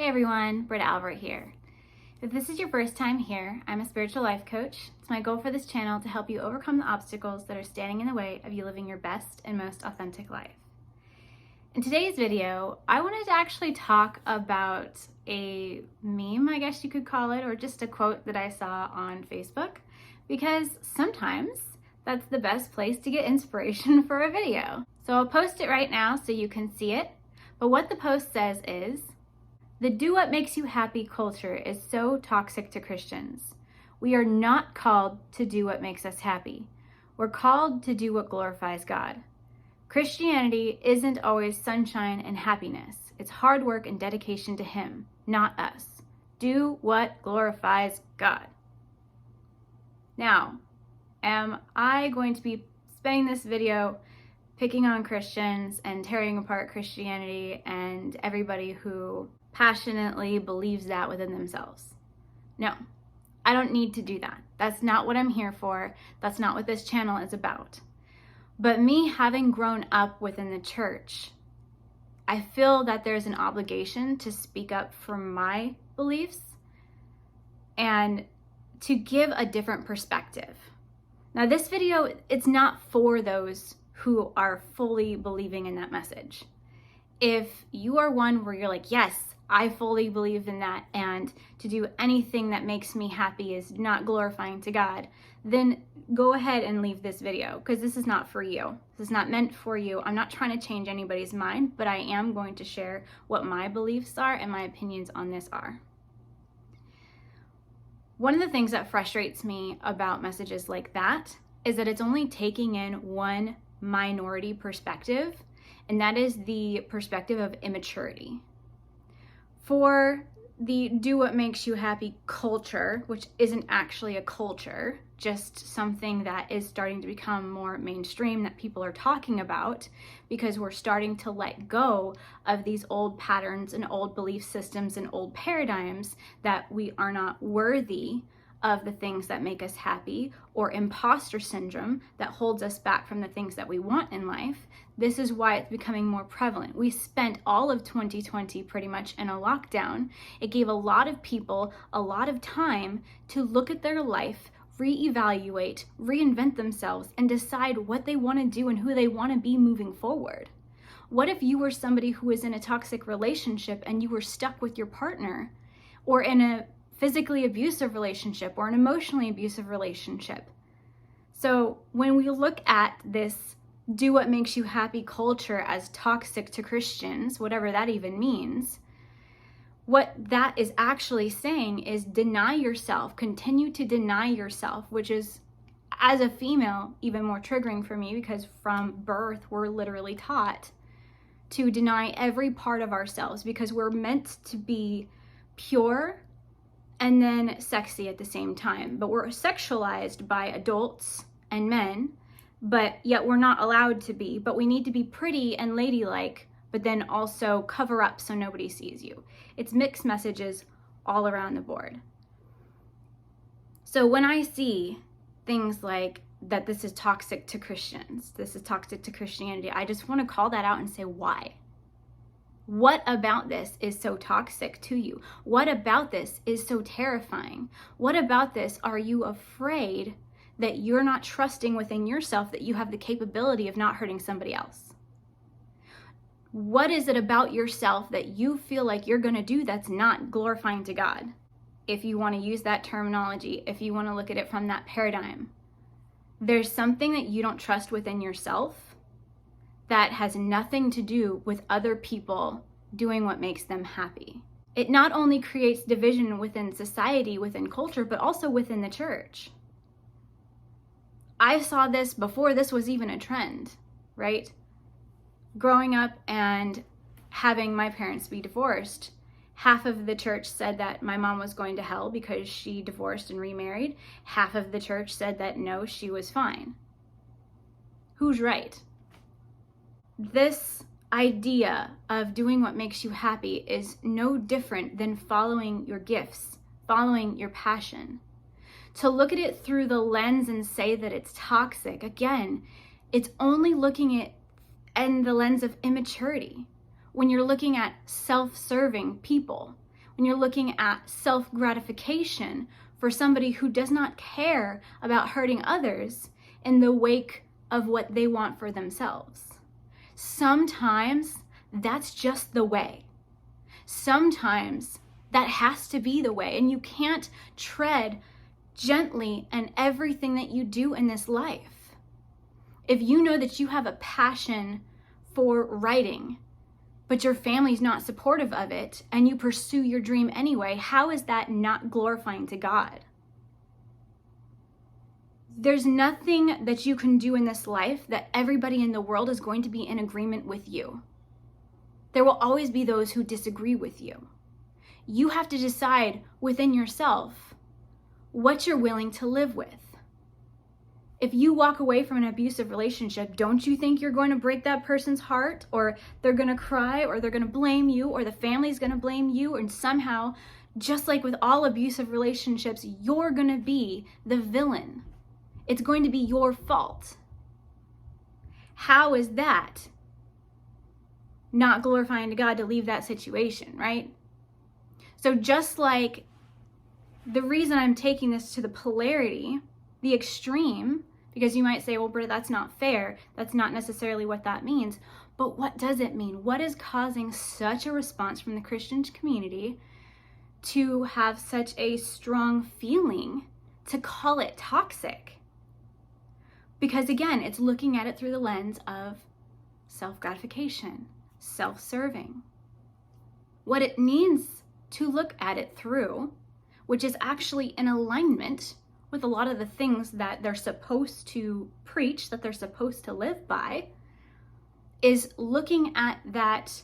Hey everyone, Britta Albert here. If this is your first time here, I'm a spiritual life coach. It's my goal for this channel to help you overcome the obstacles that are standing in the way of you living your best and most authentic life. In today's video, I wanted to actually talk about a meme, I guess you could call it, or just a quote that I saw on Facebook, because sometimes that's the best place to get inspiration for a video. So I'll post it right now so you can see it. But what the post says is, "The do what makes you happy culture is so toxic to Christians. We are not called to do what makes us happy. We're called to do what glorifies God. Christianity isn't always sunshine and happiness. It's hard work and dedication to Him, not us. Do what glorifies God." Now, am I going to be spending this video picking on Christians and tearing apart Christianity and everybody who passionately believes that within themselves? No, I don't need to do that. That's not what I'm here for. That's not what this channel is about. But me having grown up within the church, I feel that there's an obligation to speak up for my beliefs and to give a different perspective. Now, this video, it's not for those who are fully believing in that message. If you are one where you're like, yes, I fully believe in that, and to do anything that makes me happy is not glorifying to God, then go ahead and leave this video, because this is not for you. This is not meant for you. I'm not trying to change anybody's mind, but I am going to share what my beliefs are and my opinions on this are. One of the things that frustrates me about messages like that is that it's only taking in one minority perspective, and that is the perspective of immaturity. For the do what makes you happy culture, which isn't actually a culture, just something that is starting to become more mainstream that people are talking about, because we're starting to let go of these old patterns and old belief systems and old paradigms that we are not worthy of the things that make us happy, or imposter syndrome that holds us back from the things that we want in life. This is why it's becoming more prevalent. We spent all of 2020 pretty much in a lockdown. It gave a lot of people a lot of time to look at their life, reevaluate, reinvent themselves, and decide what they want to do and who they want to be moving forward. What if you were somebody who was in a toxic relationship and you were stuck with your partner, or in a physically abusive relationship or an emotionally abusive relationship? So when we look at this do what makes you happy culture as toxic to Christians, whatever that even means, what that is actually saying is deny yourself, continue to deny yourself, which is, as a female, even more triggering for me, because from birth we're literally taught to deny every part of ourselves, because we're meant to be pure and then sexy at the same time. But we're sexualized by adults and men, but yet we're not allowed to be. But we need to be pretty and ladylike, but then also cover up so nobody sees you. It's mixed messages all around the board. So when I see things like that this is toxic to Christians, this is toxic to Christianity, I just want to call that out and say, why? What about this is so toxic to you? What about this is so terrifying? What about this are you afraid that you're not trusting within yourself that you have the capability of not hurting somebody else? What is it about yourself that you feel like you're going to do that's not glorifying to God? If you want to use that terminology, if you want to look at it from that paradigm, there's something that you don't trust within yourself that has nothing to do with other people doing what makes them happy. It not only creates division within society, within culture, but also within the church. I saw this before this was even a trend, right? Growing up and having my parents be divorced, half of the church said that my mom was going to hell because she divorced and remarried. Half of the church said that no, she was fine. Who's right? This idea of doing what makes you happy is no different than following your gifts, following your passion. To look at it through the lens and say that it's toxic, again, it's only looking at in the lens of immaturity. When you're looking at self-serving people, when you're looking at self-gratification for somebody who does not care about hurting others in the wake of what they want for themselves. Sometimes that's just the way. Sometimes that has to be the way, and you can't tread gently in everything that you do in this life. If you know that you have a passion for writing, but your family's not supportive of it, and you pursue your dream anyway, how is that not glorifying to God? There's nothing that you can do in this life that everybody in the world is going to be in agreement with you. There will always be those who disagree with you. You have to decide within yourself what you're willing to live with. If you walk away from an abusive relationship, don't you think you're going to break that person's heart, or they're going to cry, or they're going to blame you, or the family's going to blame you, and somehow, just like with all abusive relationships, you're going to be the villain. It's going to be your fault. How is that not glorifying to God to leave that situation, right? So just like the reason I'm taking this to the polarity, the extreme, because you might say, well, Britta, that's not fair. That's not necessarily what that means. But what does it mean? What is causing such a response from the Christian community to have such a strong feeling to call it toxic? Because again, it's looking at it through the lens of self-gratification, self-serving. What it means to look at it through, which is actually in alignment with a lot of the things that they're supposed to preach, that they're supposed to live by, is looking at that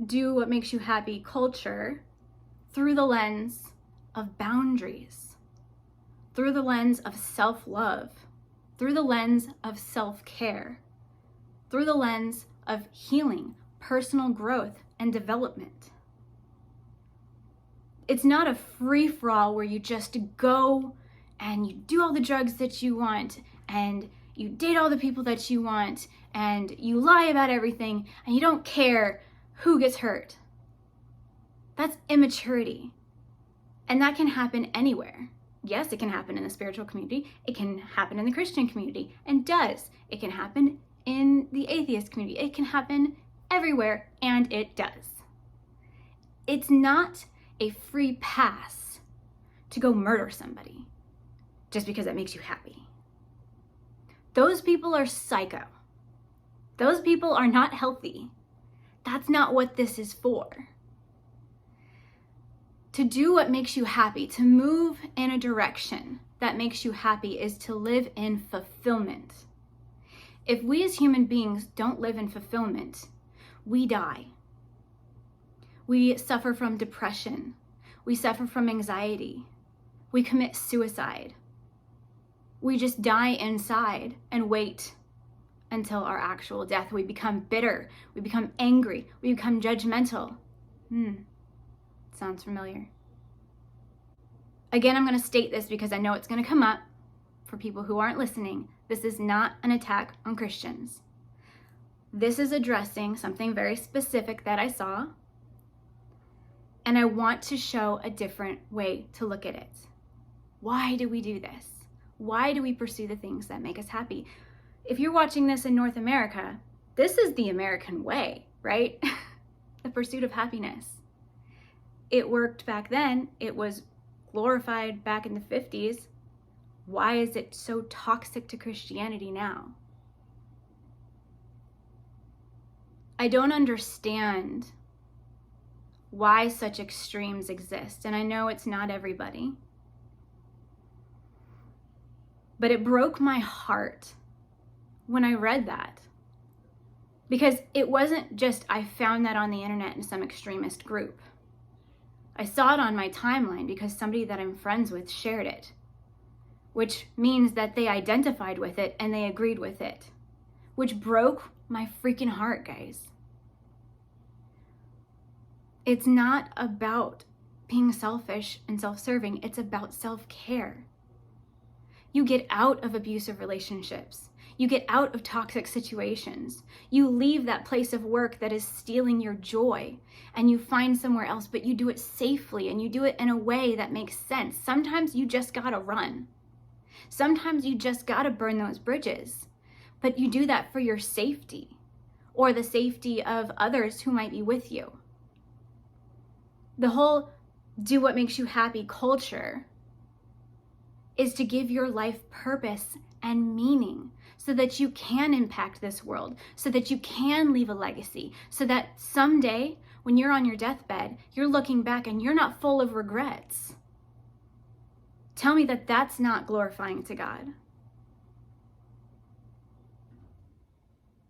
do what makes you happy culture through the lens of boundaries, through the lens of self-love, through the lens of self-care, through the lens of healing, personal growth, and development. It's not a free-for-all where you just go and you do all the drugs that you want, and you date all the people that you want, and you lie about everything, and you don't care who gets hurt. That's immaturity. And that can happen anywhere. Yes, it can happen in the spiritual community. It can happen in the Christian community, and does. It can happen in the atheist community. It can happen everywhere, and it does. It's not a free pass to go murder somebody just because that makes you happy. Those people are psycho. Those people are not healthy. That's not what this is for. To do what makes you happy, to move in a direction that makes you happy, is to live in fulfillment. If we as human beings don't live in fulfillment, we die. We suffer from depression. We suffer from anxiety. We commit suicide. We just die inside and wait until our actual death. We become bitter. We become angry. We become judgmental. Sounds familiar. Again, I'm going to state this because I know it's going to come up for people who aren't listening. This is not an attack on Christians. This is addressing something very specific that I saw, and I want to show a different way to look at it. Why do we do this? Why do we pursue the things that make us happy? If you're watching this in North America, this is the American way, right? The pursuit of happiness. It worked back then. It was glorified back in the 50s. Why is it so toxic to Christianity now? I don't understand why such extremes exist, and I know it's not everybody. But it broke my heart when I read that. Because it wasn't just I found that on the internet in some extremist group. I saw it on my timeline because somebody that I'm friends with shared it, which means that they identified with it and they agreed with it, which broke my freaking heart, guys. It's not about being selfish and self-serving. It's about self-care. You get out of abusive relationships. You get out of toxic situations. You leave that place of work that is stealing your joy and you find somewhere else, but you do it safely and you do it in a way that makes sense. Sometimes you just gotta run. Sometimes you just gotta burn those bridges, but you do that for your safety or the safety of others who might be with you. The whole do what makes you happy culture is to give your life purpose and meaning so that you can impact this world, so that you can leave a legacy, so that someday when you're on your deathbed, you're looking back and you're not full of regrets. Tell me that that's not glorifying to God.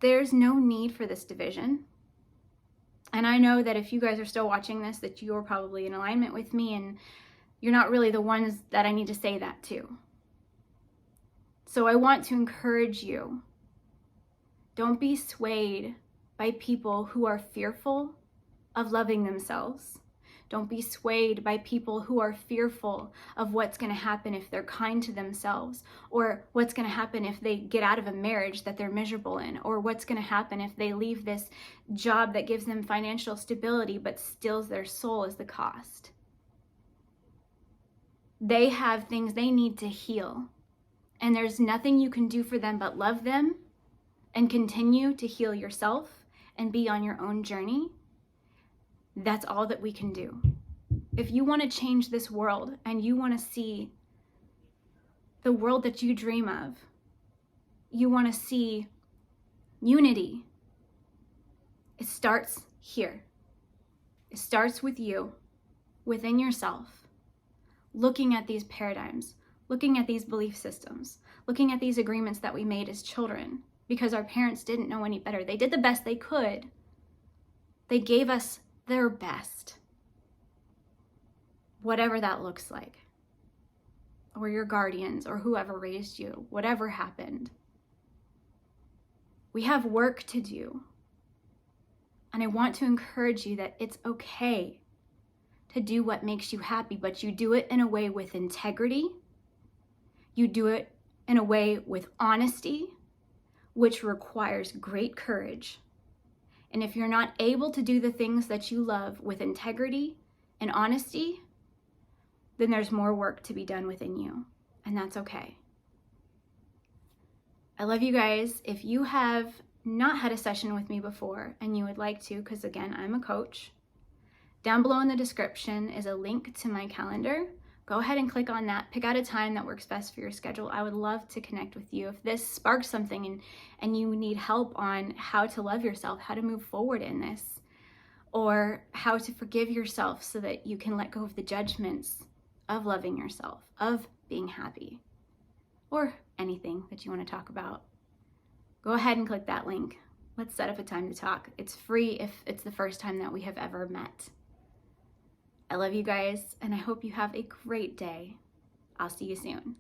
There's no need for this division. And I know that if you guys are still watching this, that you're probably in alignment with me and you're not really the ones that I need to say that to. So I want to encourage you. Don't be swayed by people who are fearful of loving themselves. Don't be swayed by people who are fearful of what's going to happen if they're kind to themselves, or what's going to happen if they get out of a marriage that they're miserable in, or what's going to happen if they leave this job that gives them financial stability but steals their soul as the cost. They have things they need to heal, and there's nothing you can do for them but love them and continue to heal yourself and be on your own journey. That's all that we can do. If you want to change this world and you want to see the world that you dream of, you want to see unity, it starts here. It starts with you, within yourself, looking at these paradigms, looking at these belief systems, looking at these agreements that we made as children because our parents didn't know any better. They did the best they could. They gave us their best, whatever that looks like, or your guardians, or whoever raised you, whatever happened. We have work to do, and I want to encourage you that it's okay to do what makes you happy, but you do it in a way with integrity. You do it in a way with honesty, which requires great courage. And if you're not able to do the things that you love with integrity and honesty, then there's more work to be done within you, and that's okay. I love you guys. If you have not had a session with me before and you would like to, because again, I'm a coach, down below in the description is a link to my calendar. Go ahead and click on that. Pick out a time that works best for your schedule. I would love to connect with you. If this sparks something and you need help on how to love yourself, how to move forward in this, or how to forgive yourself so that you can let go of the judgments of loving yourself, of being happy, or anything that you want to talk about, go ahead and click that link. Let's set up a time to talk. It's free if it's the first time that we have ever met. I love you guys, and I hope you have a great day. I'll see you soon.